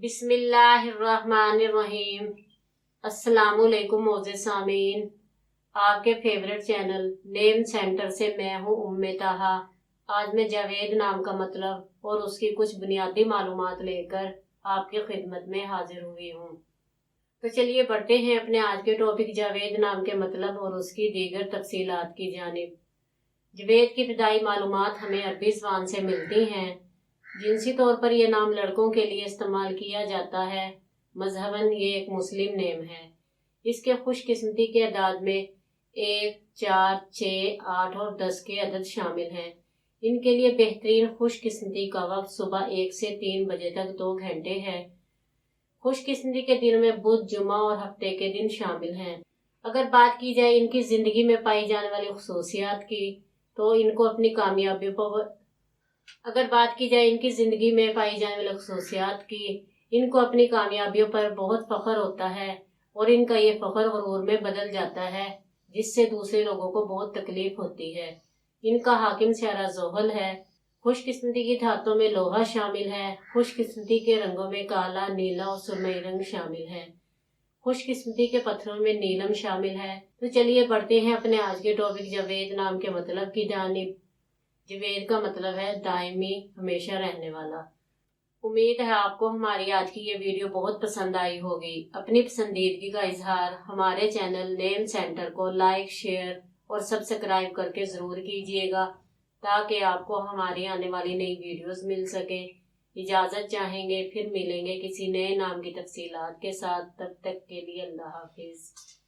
बिस्मिल्लाहिर्रहमानिर्रहीम। अस्सलामुअलैकुम मोअज़्ज़िज़ सामीन, आपके फेवरेट चैनल नेम सेंटर से मैं हूँ उम्मे ताहा। आज मैं जावेद नाम का मतलब और उसकी कुछ बुनियादी मालूमात लेकर आपकी खिदमत में हाजिर हुई हूँ। तो चलिए बढ़ते हैं अपने आज के टॉपिक जावेद नाम के मतलब और उसकी दीगर तफसीलात की जानिब। जावेद की इब्तदाई मालूमात हमें अरबी ज़बान से मिलती हैं। जिनसी तौर पर यह नाम लड़कों के लिए इस्तेमाल किया जाता है। मजहबन ये एक मुस्लिम नेम है। इसके खुशकिस्मती के अदाद में 1, 4, 6, 8 और 10 के अदद शामिल हैं। इनके लिए बेहतरीन खुशकिस्मती का वक्त सुबह 1 से 3 बजे तक 2 घंटे है। खुशकिस्मती के दिन में बुध, जुमा और हफ्ते के दिन शामिल हैं। अगर बात की जाए इनकी जिंदगी में पाई जाने वाली खुसूसियात की, तो इनको अपनी कामयाबियों पर बहुत फख्र होता है और इनका ये फख्र गुरूर में बदल जाता है, जिससे दूसरे लोगों को बहुत तकलीफ होती है। इनका हाकिम सियारा ज़ोहल है। खुशकिस्मती की धातों में लोहा शामिल है। खुशकिस्मती के रंगों में काला, नीला और सुरमई रंग शामिल है। खुशकिस्मती के पत्थरों में नीलम शामिल है। तो चलिए बढ़ते हैं अपने आज के टॉपिक जावेद नाम के मतलब की जानिब। जावेद का मतलब है दायमी, हमेशा रहने वाला। उम्मीद है आपको हमारी आज की ये वीडियो बहुत पसंद आई होगी। अपनी पसंदीदगी का इजहार हमारे चैनल नेम सेंटर को लाइक, शेयर और सब्सक्राइब करके ज़रूर कीजिएगा, ताकि आपको हमारी आने वाली नई वीडियोस मिल सके। इजाज़त चाहेंगे, फिर मिलेंगे किसी नए नाम की तफसीलात के साथ। तब तक के लिए अल्लाह हाफिज़।